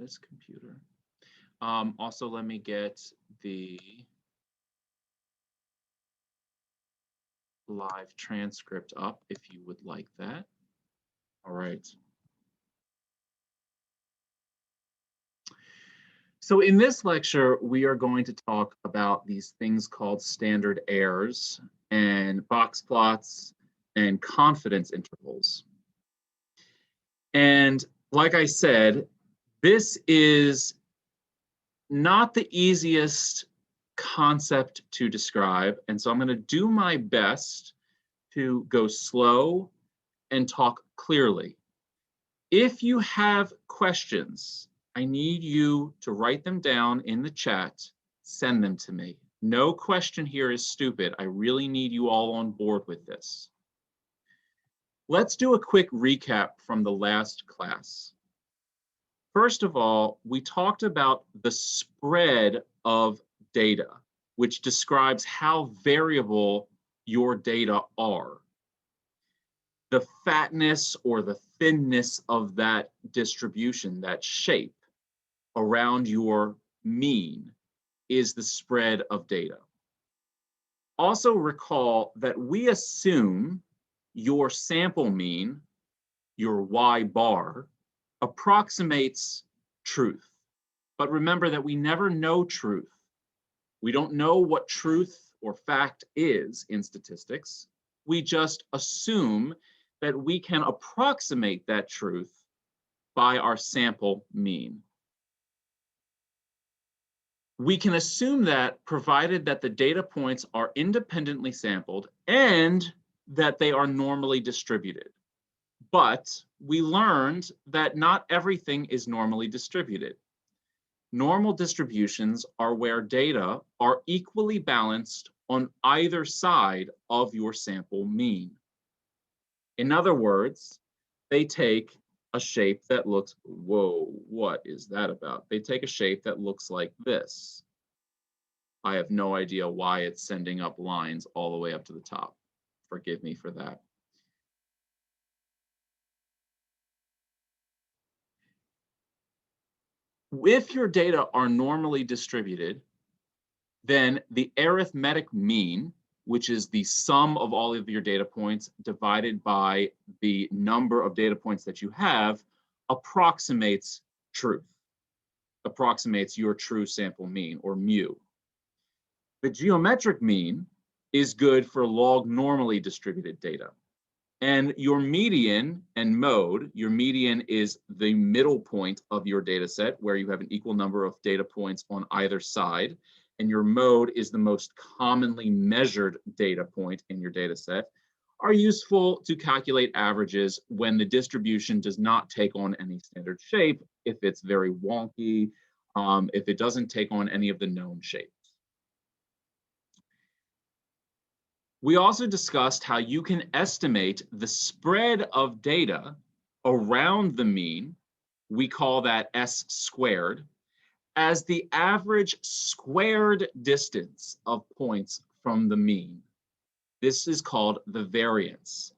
this computer. Also, let me get the live transcript up if you would like that. All right. So in this lecture, we are going to talk about these things called standard errors and box plots and confidence intervals. And like I said, this is not the easiest concept to describe. And so I'm going to do my best to go slow and talk clearly. If you have questions, I need you to write them down in the chat, send them to me. No question here is stupid. I really need you all on board with this. Let's do a quick recap from the last class. First of all, we talked about the spread of data, which describes how variable your data are. The fatness or the thinness of that distribution, that shape around your mean, is the spread of data. Also recall that we assume your sample mean, your Y bar, approximates truth. But remember that we never know truth. We don't know what truth or fact is in statistics. We just assume that we can approximate that truth by our sample mean. We can assume that provided that the data points are independently sampled and that they are normally distributed. But we learned that not everything is normally distributed. Normal distributions are where data are equally balanced on either side of your sample mean. In other words, they take a shape that looks, whoa, what is that about? They take a shape that looks like this. I have no idea why it's sending up lines all the way up to the top. Forgive me for that. If your data are normally distributed, then the arithmetic mean, which is the sum of all of your data points divided by the number of data points that you have, approximates truth, approximates your true sample mean, or mu. The geometric mean is good for log normally distributed data. And your median and mode, your median is the middle point of your data set where you have an equal number of data points on either side. And your mode is the most commonly measured data point in your data set, are useful to calculate averages when the distribution does not take on any standard shape, if it's very wonky, if it doesn't take on any of the known shapes. We also discussed how you can estimate the spread of data around the mean, we call that S squared, as the average squared distance of points from the mean. This is called the variance.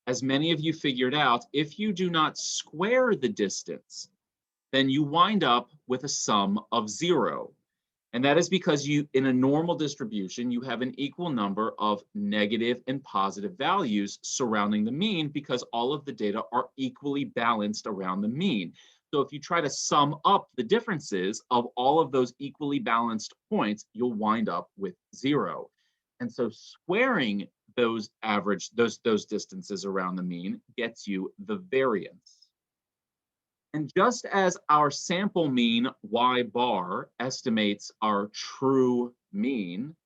As many of you figured out, if you do not square the distance, then you wind up with a sum of 0. And that is because in a normal distribution, you have an equal number of negative and positive values surrounding the mean because all of the data are equally balanced around the mean. So if you try to sum up the differences of all of those equally balanced points, you'll wind up with 0. And so squaring those distances around the mean gets you the variance. And just as our sample mean Y bar estimates our true mean,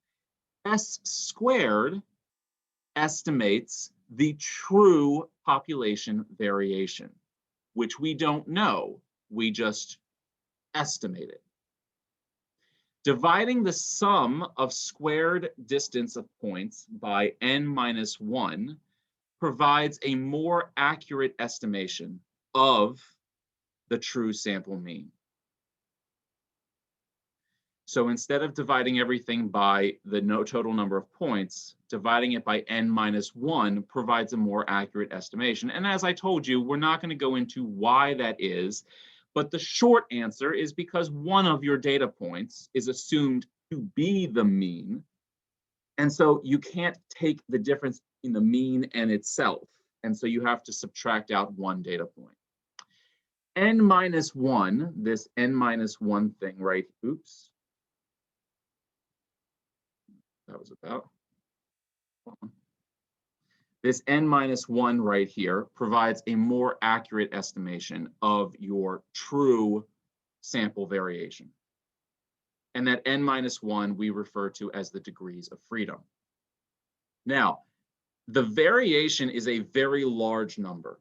S squared estimates the true population variation, which we don't know, we just estimate it. Dividing the sum of squared distance of points by n-1 provides a more accurate estimation of the true sample mean. So instead of dividing everything by the total number of points, dividing it by n-1 provides a more accurate estimation. And as I told you, we're not going to go into why that is, But the short answer is because one of your data points is assumed to be the mean. And so you can't take the difference in the mean and itself. And so you have to subtract out one data point. N minus 1, this N minus 1 thing right, oops. That was about. This N minus 1 right here provides a more accurate estimation of your true sample variation. And that N minus 1 we refer to as the degrees of freedom. Now, the variation is a very large number.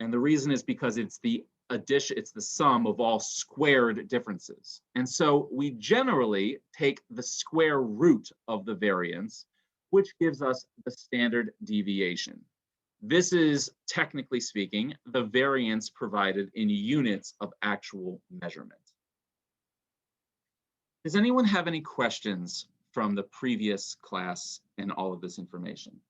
And the reason is because it's the addition, it's the sum of all squared differences. And so we generally take the square root of the variance, which gives us the standard deviation. This is, technically speaking, the variance provided in units of actual measurement. Does anyone have any questions from the previous class and all of this information?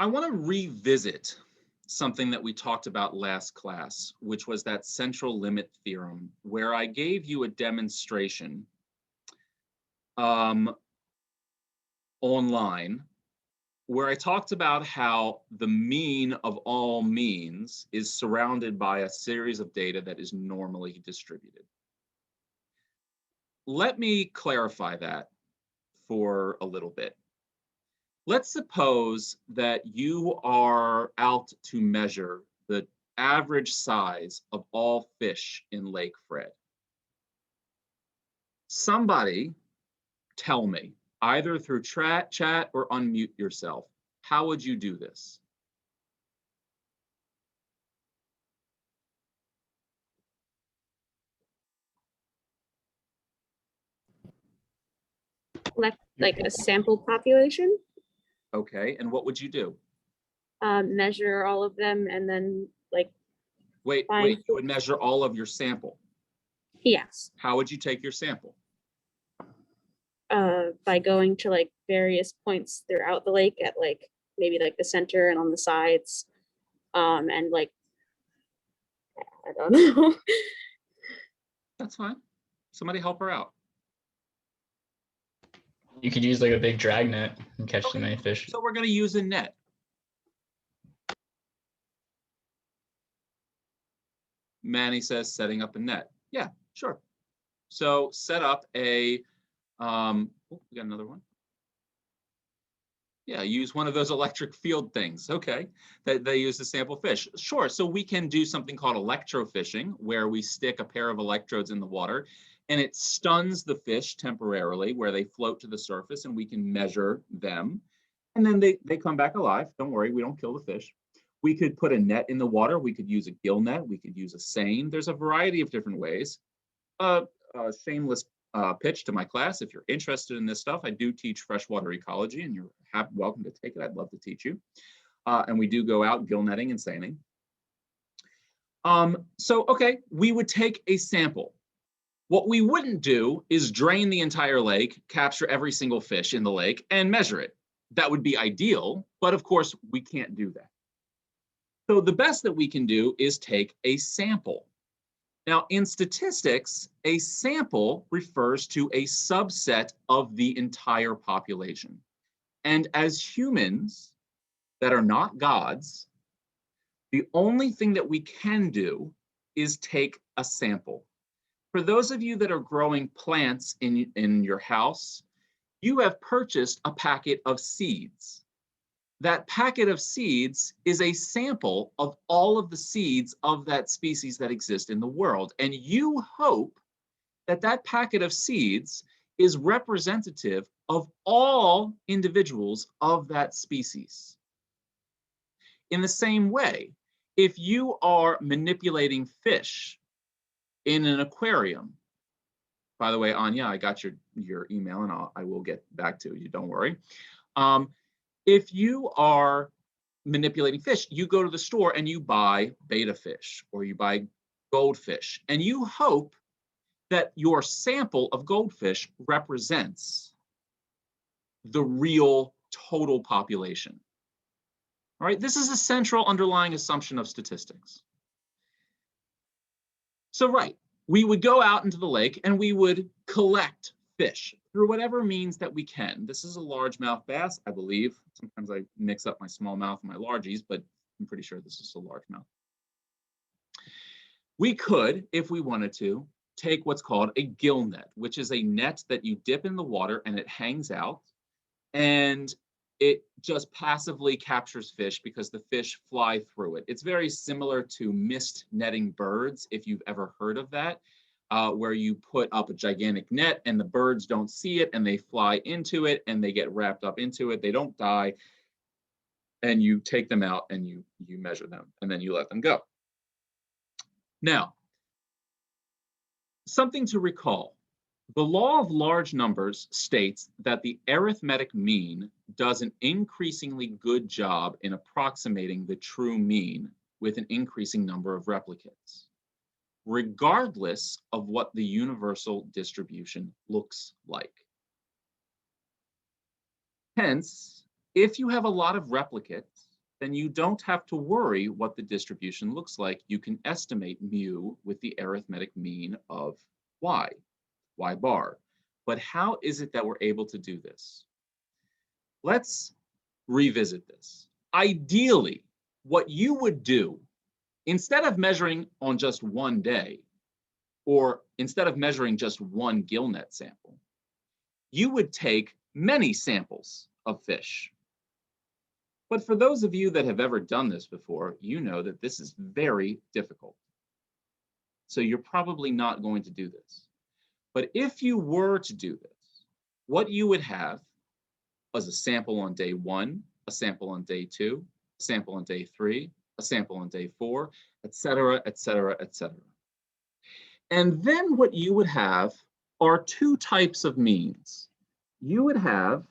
I want to revisit something that we talked about last class, which was that central limit theorem, where I gave you a demonstration online, where I talked about how the mean of all means is surrounded by a series of data that is normally distributed. Let me clarify that for a little bit. Let's suppose that you are out to measure the average size of all fish in Lake Fred. Somebody tell me, either through chat or unmute yourself, how would you do this? Like a sample population. Okay, and what would you do? Measure all of them and then like. Wait, you would measure all of your sample. Yes. How would you take your sample? By going to like various points throughout the lake at like maybe like the center and on the sides, and like I don't know. That's fine. Somebody help her out. You could use like a big drag net and catch so many fish. So we're going to use a net. Manny says setting up a net. Yeah, sure. So set up a, we got another one. Yeah, use one of those electric field things. Okay, that they use to sample fish. Sure, so we can do something called electrofishing, where we stick a pair of electrodes in the water and it stuns the fish temporarily where they float to the surface and we can measure them. And then they come back alive. Don't worry, we don't kill the fish. We could put a net in the water. We could use a gill net. We could use a seine. There's a variety of different ways. Shameless pitch to my class. If you're interested in this stuff, I do teach freshwater ecology and you're welcome to take it. I'd love to teach you. And we do go out gill netting and seining. So, okay, we would take a sample. What we wouldn't do is drain the entire lake, capture every single fish in the lake and measure it. That would be ideal, but of course we can't do that. So the best that we can do is take a sample. Now, in statistics, a sample refers to a subset of the entire population. And as humans that are not gods, the only thing that we can do is take a sample. For those of you that are growing plants in your house, you have purchased a packet of seeds. That packet of seeds is a sample of all of the seeds of that species that exist in the world. And you hope that that packet of seeds is representative of all individuals of that species. In the same way, if you are manipulating fish in an aquarium, by the way, Anya, I got your email and I will get back to you, don't worry. If you are manipulating fish, you go to the store and you buy betta fish or you buy goldfish, and you hope that your sample of goldfish represents the real total population. All right, this is a central underlying assumption of statistics. So, right, we would go out into the lake and we would collect fish through whatever means that we can. This is a largemouth bass, I believe. Sometimes I mix up my smallmouth and my largies, but I'm pretty sure this is a largemouth. We could, if we wanted to, take what's called a gill net, which is a net that you dip in the water and it hangs out, and it just passively captures fish because the fish fly through it. It's very similar to mist netting birds, if you've ever heard of that, where you put up a gigantic net and the birds don't see it and they fly into it and they get wrapped up into it. They don't die, and you take them out and you measure them and then you let them go. Now, something to recall. The law of large numbers states that the arithmetic mean does an increasingly good job in approximating the true mean with an increasing number of replicates, regardless of what the universal distribution looks like. Hence, if you have a lot of replicates, then you don't have to worry what the distribution looks like. You can estimate mu with the arithmetic mean of y bar. But how is it that we're able to do this? Let's revisit this. Ideally, what you would do, instead of measuring on just one day, or instead of measuring just one gill net sample, you would take many samples of fish. But for those of you that have ever done this before, you know that this is very difficult. So you're probably not going to do this. But if you were to do this, what you would have was a sample on day 1, a sample on day 2, a sample on day 3, a sample on day 4, etc., etc., etc. And then what you would have are 2 types of means. You would have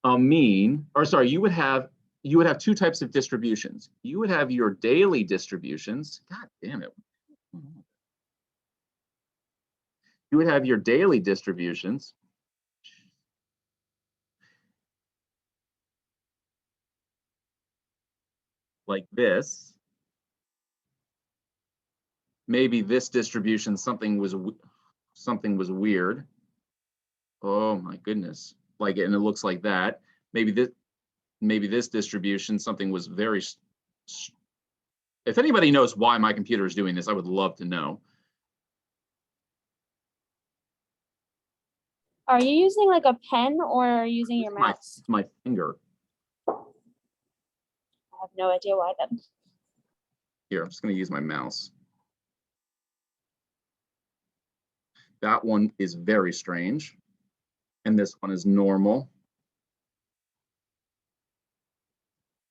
a mean, or sorry, you would have 2 types of distributions. You would have your daily distributions. God damn it. You would have your daily distributions like this. Maybe this distribution, something was weird. Oh my goodness. Like, and it looks like that. Maybe this distribution, something was very, if anybody knows why my computer is doing this, I would love to know. Are you using like a pen or are you using your mouse? It's my finger. I have no idea why that. Here, I'm just going to use my mouse. That one is very strange. And this one is normal.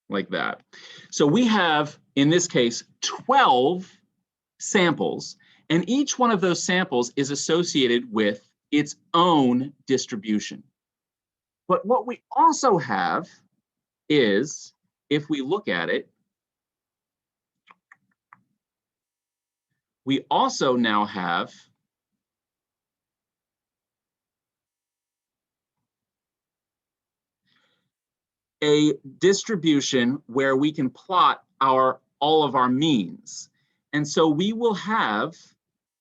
Like that. So we have, in this case, 12 samples. And each one of those samples is associated with its own distribution. But what we also have is, if we look at it, we also now have a distribution where we can plot all of our means. And so we will have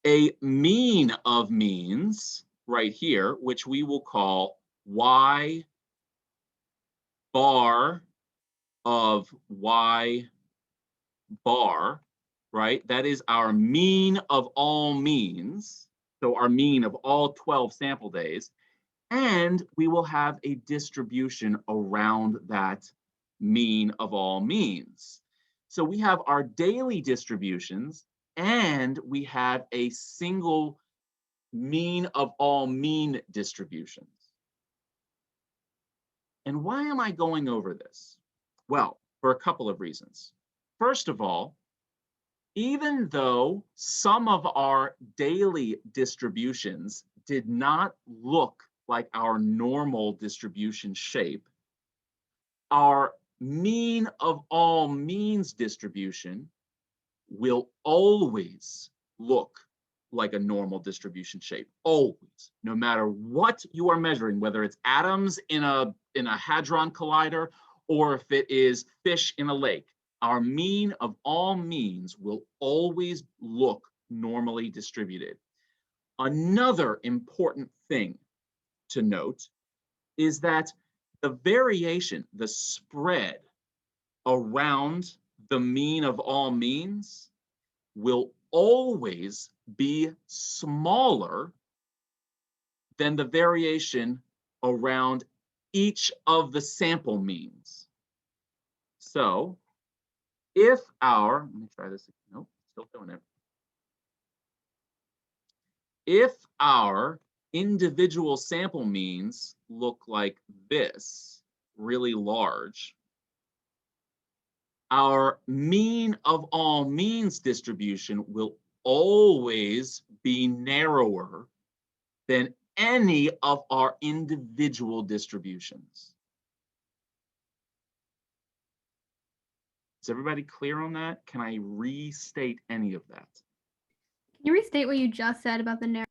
a mean of means right here, which we will call y bar of y bar, right? That is our mean of all means. So our mean of all 12 sample days. And we will have a distribution around that mean of all means. So we have our daily distributions and we have a single mean of all mean distributions. And why am I going over this? Well, for a couple of reasons. First of all, even though some of our daily distributions did not look like our normal distribution shape, our mean of all means distribution will always look like a normal distribution shape, always, no matter what you are measuring, whether it's atoms in a hadron collider or if it is fish in a lake. Our mean of all means will always look normally distributed. Another important thing to note is that the variation, the spread around the mean of all means will always be smaller than the variation around each of the sample means. So if our, let me try this, nope, still doing it. If our individual sample means look like this, really large, our mean of all means distribution will always be narrower than any of our individual distributions. Is everybody clear on that? Can I restate any of that? Can you restate what you just said about the narrow?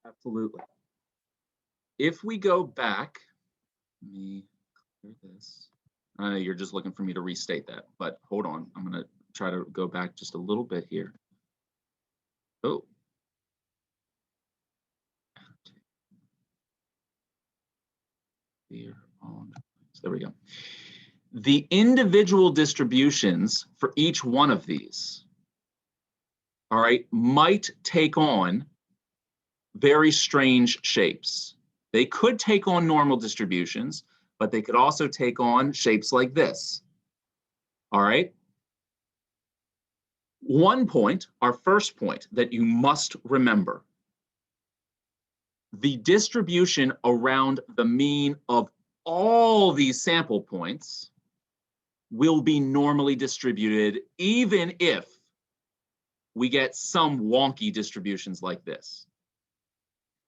Absolutely. If we go back, let me clear this. I know you're just looking for me to restate that, but hold on. I'm going to try to go back just a little bit here. Oh. Here on. So there we go. The individual distributions for each one of these, all right, might take on very strange shapes. They could take on normal distributions, but they could also take on shapes like this. All right. One point, our first point that you must remember, the distribution around the mean of all these sample points will be normally distributed, even if we get some wonky distributions like this.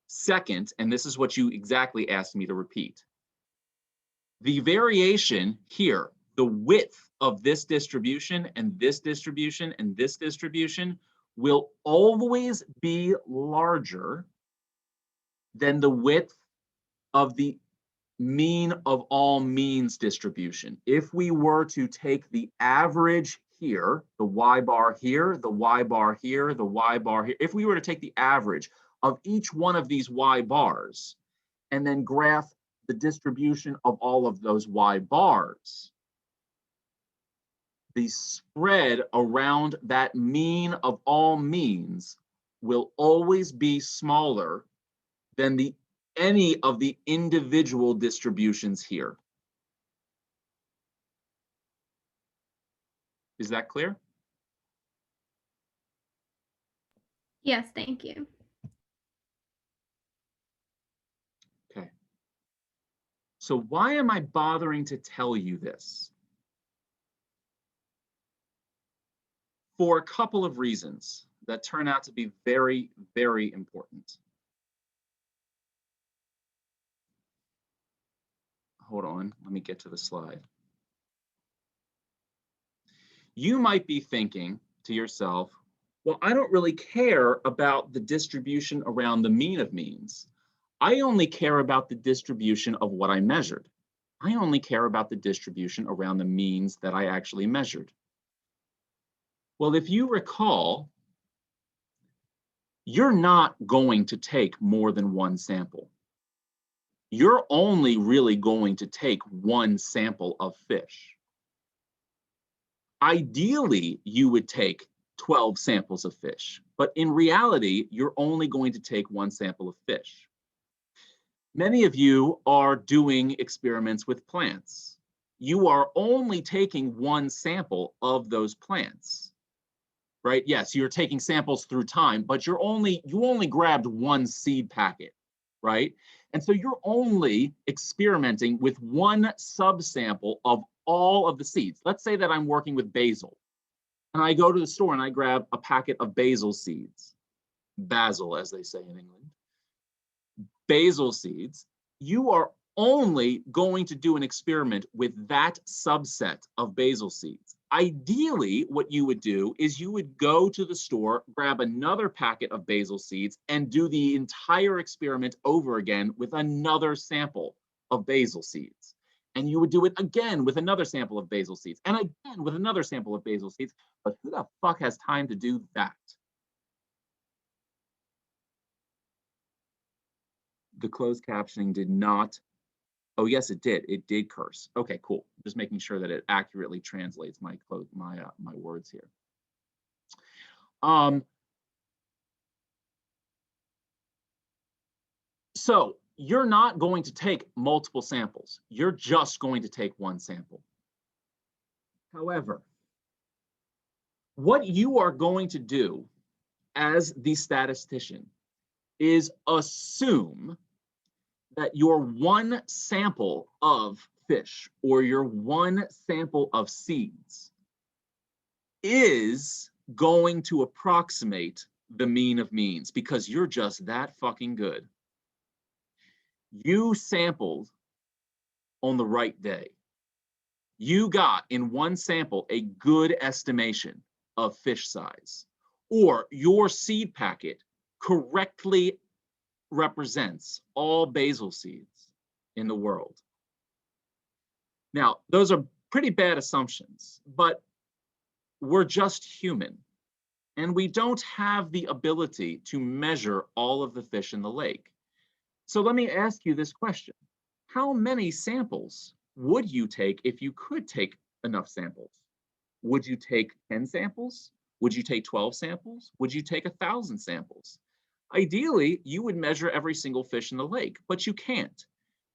Second, and this is what you exactly asked me to repeat, the variation here, the width of this distribution and this distribution and this distribution will always be larger than the width of the mean of all means distribution. If we were to take the average here, the y bar here, the y bar here, the y bar here, if we were to take the average of each one of these y bars and then graph the distribution of all of those y bars, the spread around that mean of all means will always be smaller than any of the individual distributions here. Is that clear? Yes, thank you. Okay. So why am I bothering to tell you this? For a couple of reasons that turn out to be very, very important. Hold on, let me get to the slide. You might be thinking to yourself, well, I don't really care about the distribution around the mean of means. I only care about the distribution of what I measured. I only care about the distribution around the means that I actually measured. Well, if you recall, you're not going to take more than one sample. You're only really going to take one sample of fish. Ideally, you would take 12 samples of fish, but in reality, you're only going to take one sample of fish. Many of you are doing experiments with plants. You are only taking one sample of those plants, right? Yes, you're taking samples through time, but you only grabbed one seed packet, right? And so you're only experimenting with one subsample of all of the seeds. Let's say that I'm working with basil, and I go to the store and I grab a packet of basil seeds, basil as they say in England, basil seeds. You are only going to do an experiment with that subset of basil seeds. Ideally, what you would do is you would go to the store, grab another packet of basil seeds, and do the entire experiment over again with another sample of basil seeds. And you would do it again with another sample of basil seeds, and again with another sample of basil seeds. But who the fuck has time to do that? The closed captioning did not. Oh, yes, it did. It did curse. Okay, cool. Just making sure that it accurately translates my words here. So you're not going to take multiple samples. You're just going to take one sample. However, what you are going to do as the statistician is assume that your one sample of fish or your one sample of seeds is going to approximate the mean of means because you're just that fucking good. You sampled on the right day. You got in one sample a good estimation of fish size, or your seed packet correctly represents all basil seeds in the world. Now, those are pretty bad assumptions, but we're just human, and we don't have the ability to measure all of the fish in the lake. So let me ask you this question. How many samples would you take if you could take enough samples? Would you take 10 samples? Would you take 12 samples? Would you take 1,000 samples? Ideally, you would measure every single fish in the lake, but you can't.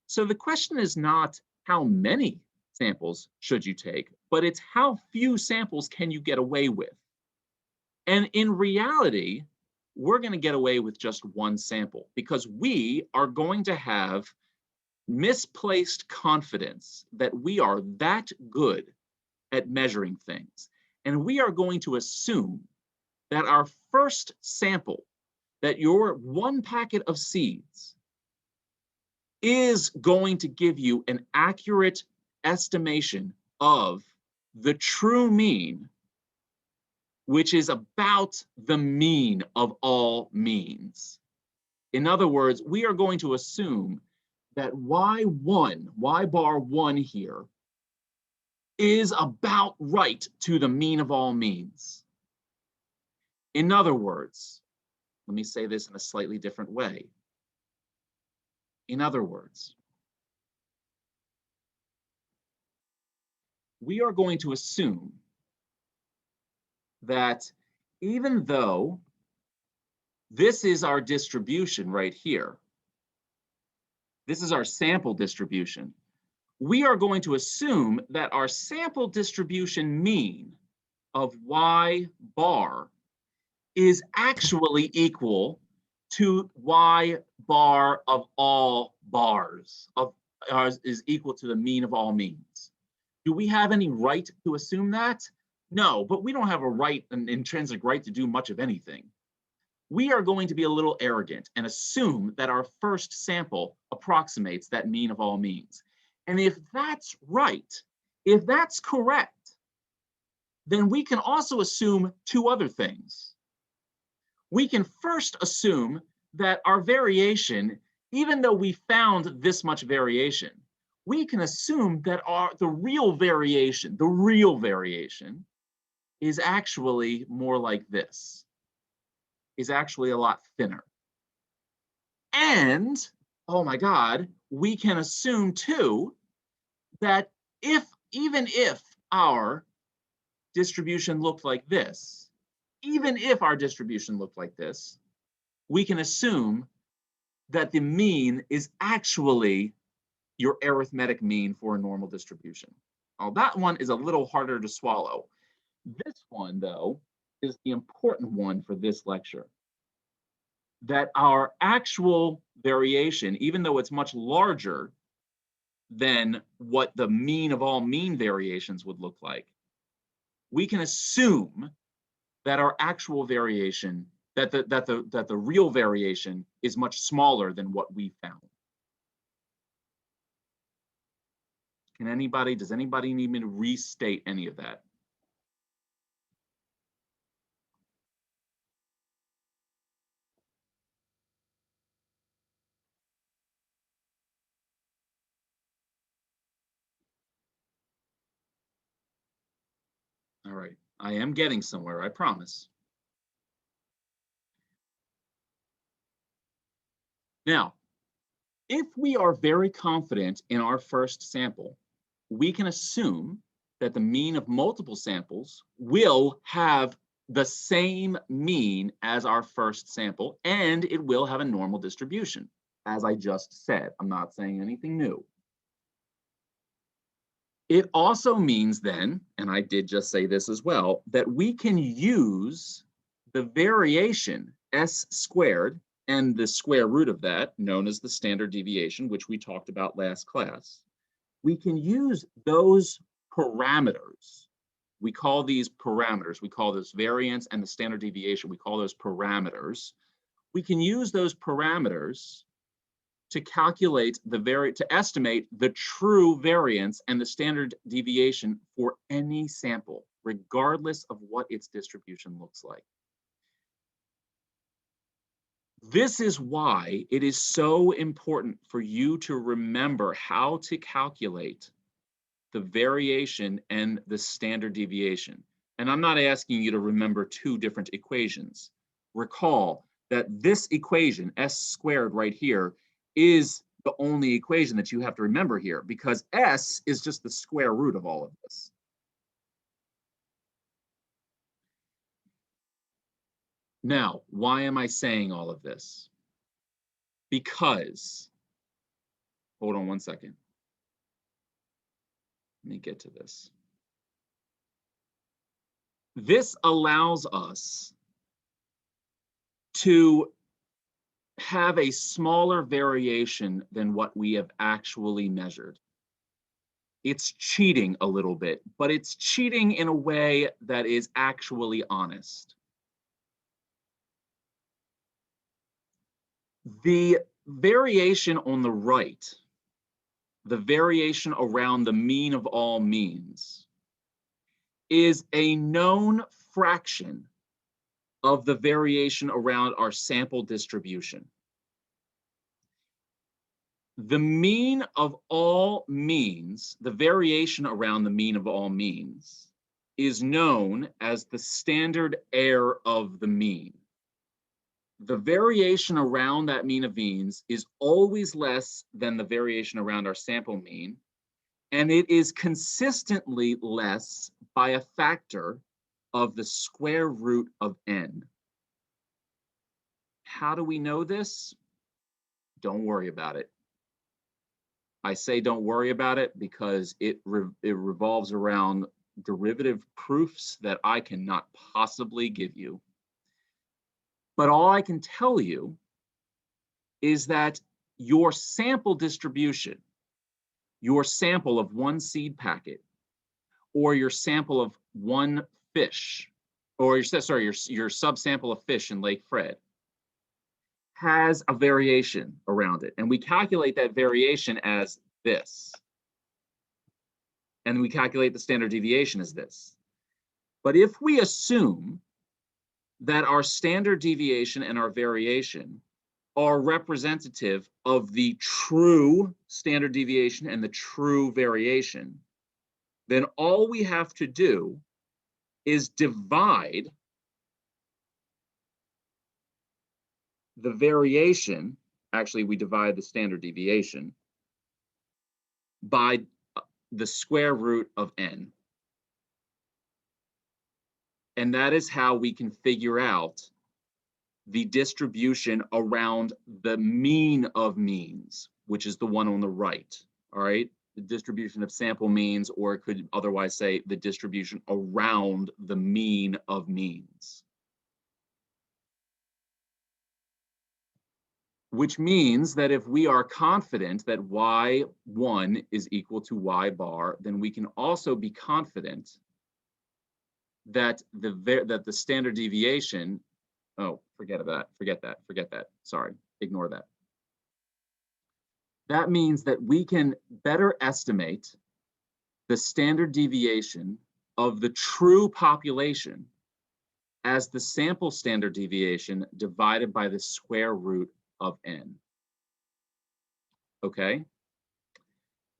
So the question is not how many samples should you take, but it's how few samples can you get away with? And in reality, we're going to get away with just one sample because we are going to have misplaced confidence that we are that good at measuring things. And we are going to assume that our first sample, that your one packet of seeds is going to give you an accurate estimation of the true mean, which is about the mean of all means. In other words, we are going to assume that y1, y bar 1 here, is about right to the mean of all means. In other words, let me say this in a slightly different way. In other words, we are going to assume that even though this is our distribution right here, this is our sample distribution, we are going to assume that our sample distribution mean of y bar is actually equal to y bar of all bars, is equal to the mean of all means. Do we have any right to assume that? No, but we don't have a right, an intrinsic right to do much of anything. We are going to be a little arrogant and assume that our first sample approximates that mean of all means. And if that's right, if that's correct, then we can also assume two other things. We can first assume that our variation, even though we found this much variation, we can assume that the real variation is actually more like this, is actually a lot thinner. And, oh my God, we can assume too that even if our distribution looked like this, we can assume that the mean is actually your arithmetic mean for a normal distribution. Now, that one is a little harder to swallow. This one, though, is the important one for this lecture. That our actual variation, even though it's much larger than what the mean of all mean variations would look like, we can assume that our actual variation, that the real variation is much smaller than what we found. Does anybody need me to restate any of that? All right, I am getting somewhere, I promise. Now, if we are very confident in our first sample, we can assume that the mean of multiple samples will have the same mean as our first sample, and it will have a normal distribution, as I just said. I'm not saying anything new. It also means then, and I did just say this as well, that we can use the variation s squared and the square root of that, known as the standard deviation, which we talked about last class. We can use those parameters. We call these parameters. We call this variance and the standard deviation. We call those parameters. We can use those parameters to calculate to estimate the true variance and the standard deviation for any sample, regardless of what its distribution looks like. This is why it is so important for you to remember how to calculate the variation and the standard deviation. And I'm not asking you to remember two different equations. Recall that this equation, s squared right here, is the only equation that you have to remember here, because s is just the square root of all of this. Now, why am I saying all of this? Because, hold on one second. Let me get to this. This allows us to have a smaller variation than what we have actually measured. It's cheating a little bit, but it's cheating in a way that is actually honest. The variation on the right, the variation around the mean of all means, is a known fraction of the variation around our sample distribution. The mean of all means, the variation around the mean of all means, is known as the standard error of the mean. The variation around that mean of means is always less than the variation around our sample mean, and it is consistently less by a factor of the square root of n. How do we know this? Don't worry about it. I say don't worry about it because it revolves around derivative proofs that I cannot possibly give you. But all I can tell you is that your sample distribution, your sample of one seed packet, or your sample of one fish, or your subsample of fish in Lake Fred, has a variation around it. And we calculate that variation as this. And we calculate the standard deviation as this. But if we assume that our standard deviation and our variation are representative of the true standard deviation and the true variation, then all we have to do is divide the variation, actually we divide the standard deviation, by the square root of n. And that is how we can figure out the distribution around the mean of means, which is the one on the right, all right? The distribution of sample means, or it could otherwise say the distribution around the mean of means. Which means that if we are confident that y1 is equal to y bar, then we can also be confident that the standard deviation, oh, forget that, sorry, ignore that. That means that we can better estimate the standard deviation of the true population as the sample standard deviation divided by the square root of n. Okay?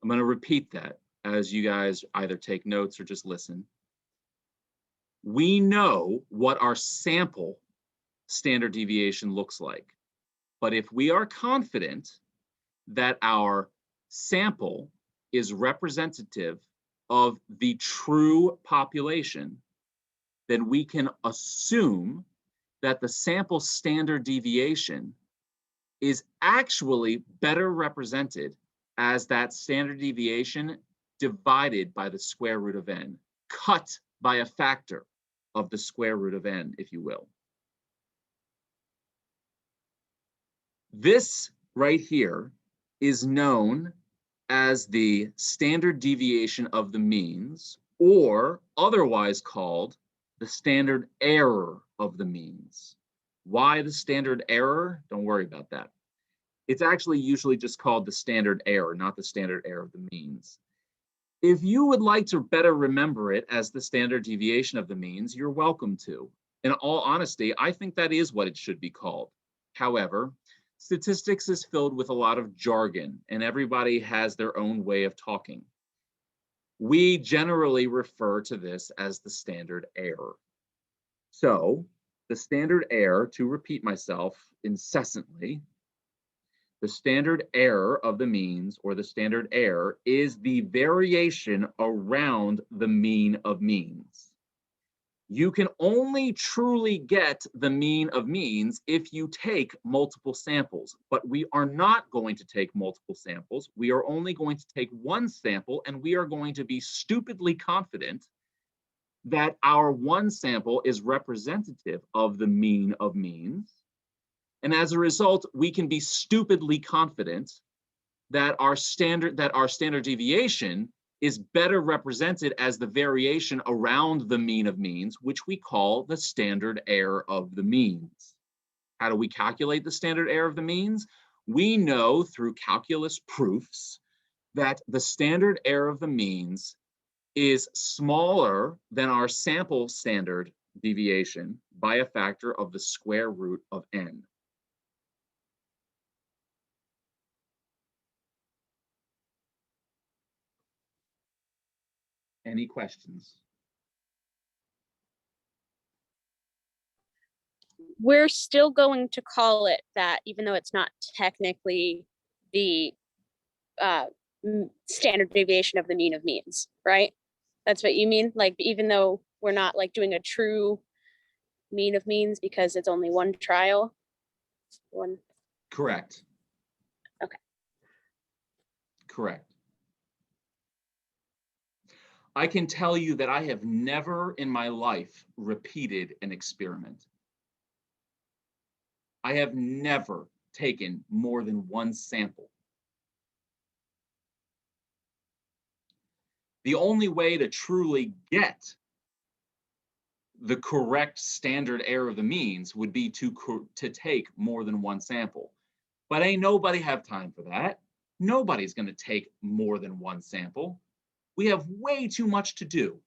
I'm going to repeat that as you guys either take notes or just listen. we know what our sample standard deviation looks like. But if we are confident that our sample is representative of the true population, then we can assume that the sample standard deviation is actually better represented as that standard deviation divided by the square root of n, cut by a factor of the square root of n, if you will. This right here is known as the standard deviation of the means, or otherwise called the standard error of the means. Why the standard error? Don't worry about that. It's actually usually just called the standard error, not the standard error of the means. If you would like to better remember it as the standard deviation of the means, you're welcome to. In all honesty, I think that is what it should be called. However, statistics is filled with a lot of jargon, and everybody has their own way of talking. We generally refer to this as the standard error. So, the standard error, to repeat myself incessantly, the standard error of the means, or the standard error, is the variation around the mean of means. You can only truly get the mean of means if you take multiple samples, but we are not going to take multiple samples. We are only going to take one sample, and we are going to be stupidly confident that our one sample is representative of the mean of means. And as a result, we can be stupidly confident that our standard deviation is better represented as the variation around the mean of means, which we call the standard error of the means. How do we calculate the standard error of the means? We know through calculus proofs that the standard error of the means is smaller than our sample standard deviation by a factor of the square root of n. Any questions? We're still going to call it that, even though it's not technically the standard deviation of the mean of means, right? That's what you mean? Like, even though we're not like doing a true mean of means because it's only one trial? One. Correct. Okay. Correct. I can tell you that I have never in my life repeated an experiment. I have never taken more than one sample. The only way to truly get the correct standard error of the means would be to take more than one sample. But ain't nobody have time for that. Nobody's going to take more than one sample. We have way too much to do.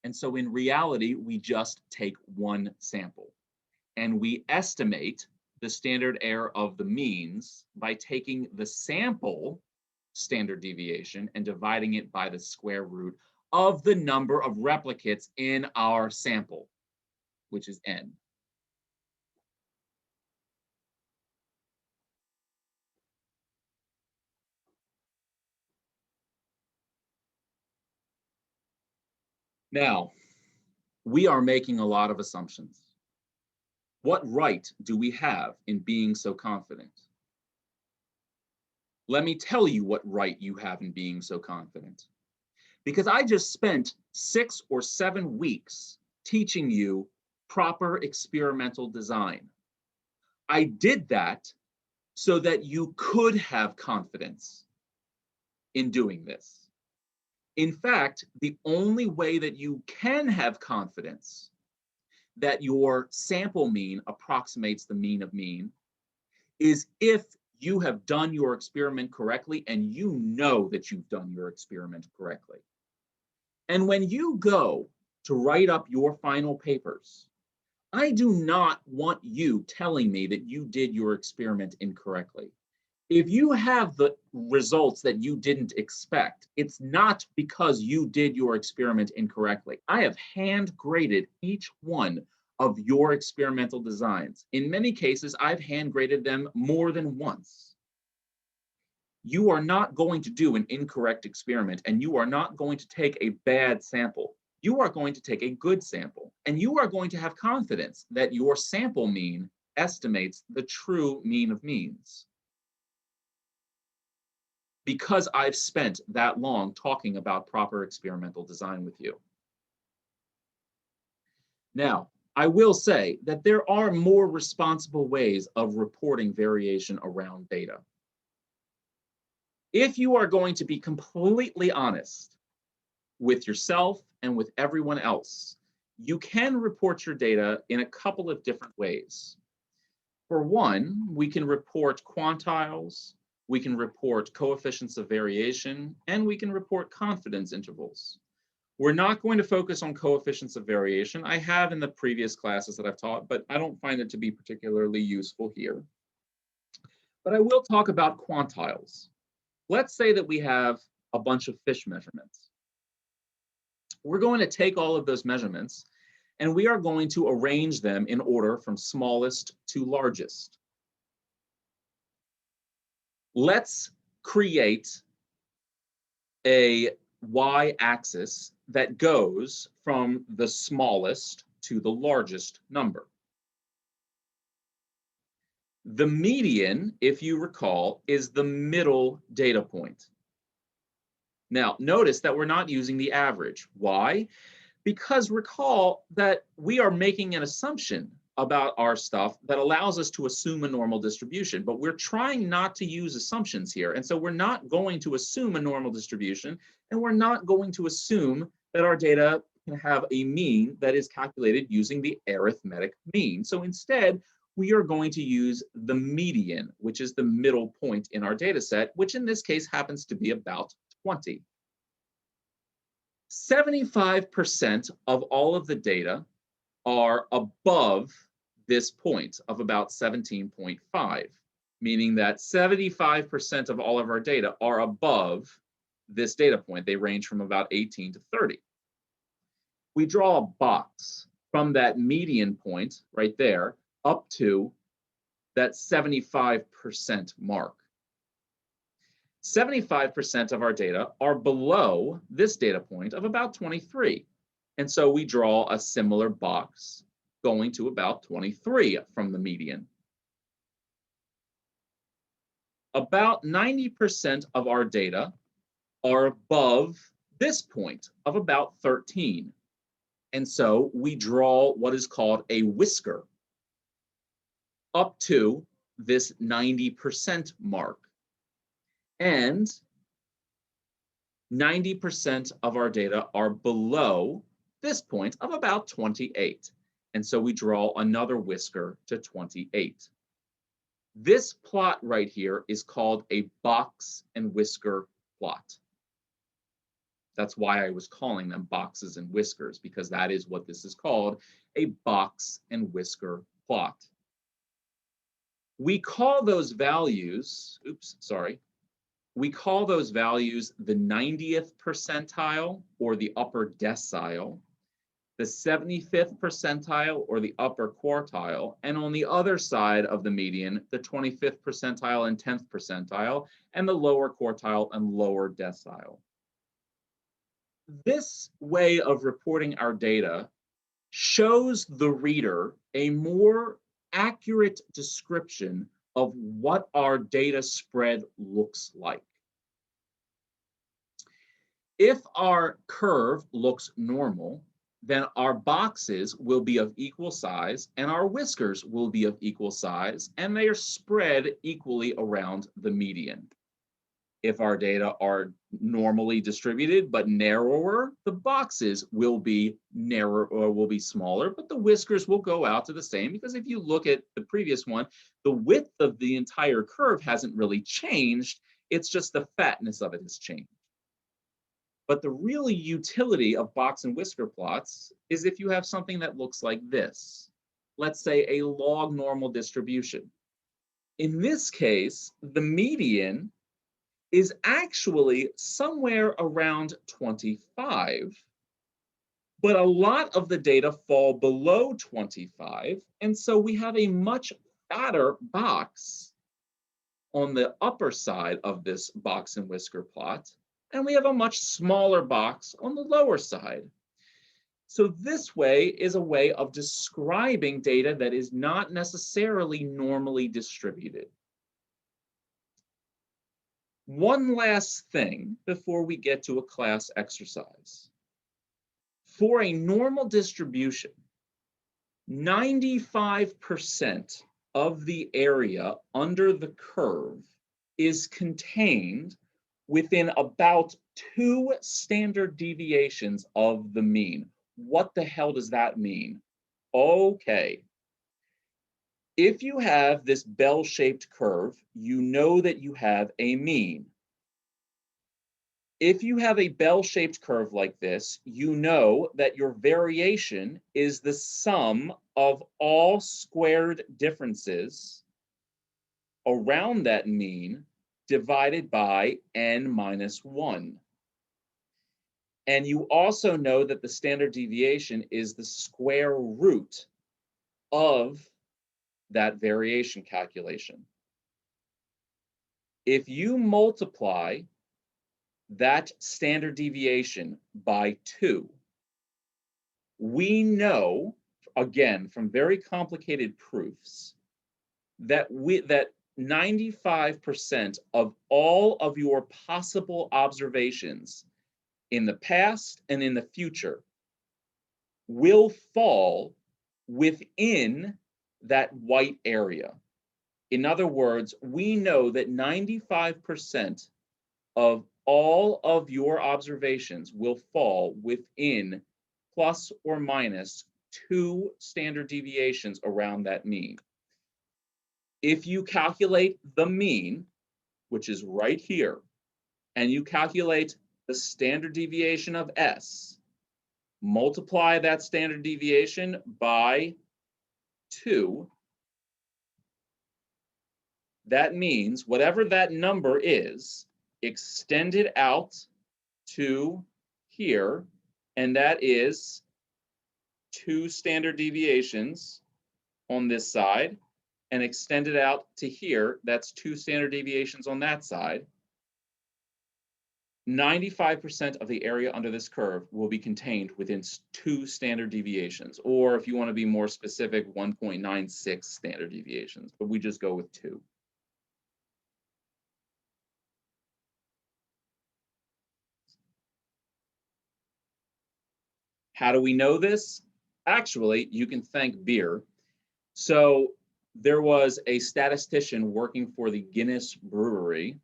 And so in reality, we just take one sample. And we estimate the standard error of the means by taking the sample standard deviation and dividing it by the square root of the number of replicates in our sample, which is n. Now, we are making a lot of assumptions. What right do we have in being so confident? Let me tell you what right you have in being so confident. Because I just spent 6 or 7 weeks teaching you proper experimental design. I did that so that you could have confidence in doing this. In fact, the only way that you can have confidence that your sample mean approximates the mean of mean is if you have done your experiment correctly and you know that you've done your experiment correctly. And when you go to write up your final papers, I do not want you telling me that you did your experiment incorrectly. If you have the results that you didn't expect, it's not because you did your experiment incorrectly. I have hand graded each one of your experimental designs. In many cases, I've hand graded them more than once. You are not going to do an incorrect experiment, and you are not going to take a bad sample. You are going to take a good sample, and you are going to have confidence that your sample mean estimates the true mean of means. Because I've spent that long talking about proper experimental design with you. Now, I will say that there are more responsible ways of reporting variation around data. If you are going to be completely honest with yourself and with everyone else, you can report your data in a couple of different ways. For one, we can report quantiles, we can report coefficients of variation, and we can report confidence intervals. We're not going to focus on coefficients of variation. I have in the previous classes that I've taught, but I don't find it to be particularly useful here. But I will talk about quantiles. Let's say that we have a bunch of fish measurements. We're going to take all of those measurements and we are going to arrange them in order from smallest to largest. Let's create a y-axis that goes from the smallest to the largest number. The median, if you recall, is the middle data point. Now, notice that we're not using the average. Why? Because recall that we are making an assumption about our stuff that allows us to assume a normal distribution, but we're trying not to use assumptions here. And so we're not going to assume a normal distribution, and we're not going to assume that our data can have a mean that is calculated using the arithmetic mean. So instead, we are going to use the median, which is the middle point in our data set, which in this case happens to be about 20. 75% of all of the data are above this point of about 17.5, meaning that 75% of all of our data are above this data point. They range from about 18 to 30. We draw a box from that median point right there up to that 75% mark. 75% of our data are below this data point of about 23. And so we draw a similar box going to about 23 from the median. About 90% of our data are above this point of about 13. And so we draw what is called a whisker up to this 90% mark. And 90% of our data are below this point of about 28. And so we draw another whisker to 28. This plot right here is called a box and whisker plot. That's why I was calling them boxes and whiskers, because that is what this is called, a box and whisker plot. We call those values, we call those values the 90th percentile or the upper decile, the 75th percentile or the upper quartile, and on the other side of the median, the 25th percentile and 10th percentile, and the lower quartile and lower decile. This way of reporting our data shows the reader a more accurate description of what our data spread looks like. If our curve looks normal, then our boxes will be of equal size and our whiskers will be of equal size, and they are spread equally around the median. If our data are normally distributed but narrower, the boxes will be narrower or will be smaller, but the whiskers will go out to the same, because if you look at the previous one, the width of the entire curve hasn't really changed. It's just the fatness of it has changed. But the real utility of box and whisker plots is if you have something that looks like this. Let's say a log normal distribution. In this case, the median is actually somewhere around 25, but a lot of the data fall below 25, and so we have a much fatter box on the upper side of this box and whisker plot, and we have a much smaller box on the lower side. So this way is a way of describing data that is not necessarily normally distributed. One last thing before we get to a class exercise. For a normal distribution, 95% of the area under the curve is contained within about 2 standard deviations of the mean. What the hell does that mean? Okay. If you have this bell-shaped curve, you know that you have a mean. If you have a bell-shaped curve like this, you know that your variation is the sum of all squared differences around that mean divided by n minus 1. And you also know that the standard deviation is the square root of that variation calculation. If you multiply that standard deviation by 2, we know, again, from very complicated proofs, that 95% of all of your possible observations in the past and in the future will fall within that white area. In other words, we know that 95% of all of your observations will fall within plus or minus 2 standard deviations around that mean. If you calculate the mean, which is right here, and you calculate the standard deviation of S, multiply that standard deviation by 2, that means whatever that number is, extend it out to here, and that is 2 standard deviations on this side, and extend it out to here, that's 2 standard deviations on that side. 95% of the area under this curve will be contained within 2 standard deviations, or if you want to be more specific, 1.96 standard deviations, but we just go with 2. How do we know this? Actually, you can thank beer. So there was a statistician working for the Guinness Brewery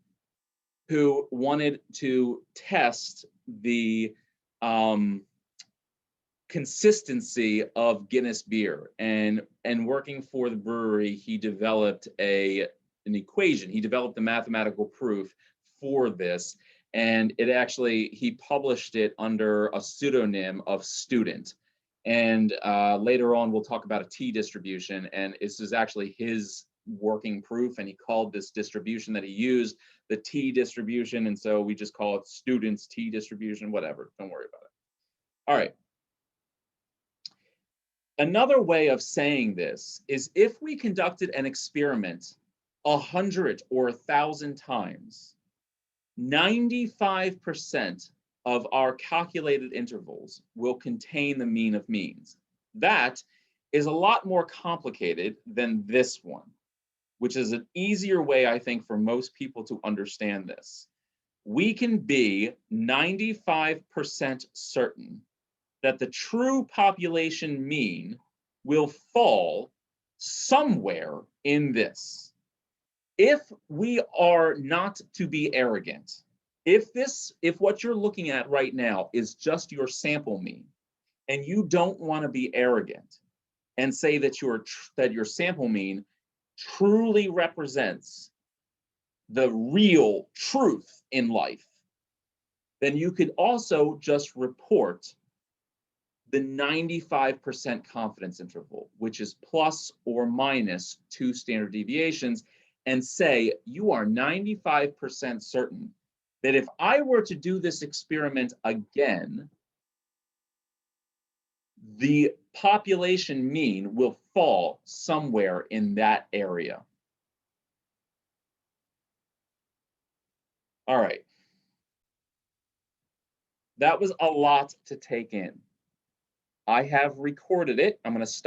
who wanted to test the consistency of Guinness beer. And working for the brewery, he developed an equation. He developed a mathematical proof for this. And it actually, he published it under a pseudonym of Student. And later on, we'll talk about a t-distribution. And this is actually his working proof. And he called this distribution that he used the t-distribution. And so we just call it Student's t-distribution, whatever. Don't worry about it. All right. Another way of saying this is if we conducted an experiment 100 or 1,000 times, 95% of our calculated intervals will contain the mean of means. That is a lot more complicated than this one, which is an easier way, I think, for most people to understand this. We can be 95% certain that the true population mean will fall somewhere in this. If we are not to be arrogant, if what you're looking at right now is just your sample mean, and you don't want to be arrogant and say that your sample mean truly represents the real truth in life, then you could also just report the 95% confidence interval, which is plus or minus 2 standard deviations. and say you are 95% certain that if I were to do this experiment again, the population mean will fall somewhere in that area. All right. That was a lot to take in. I have recorded it. I'm going to stop.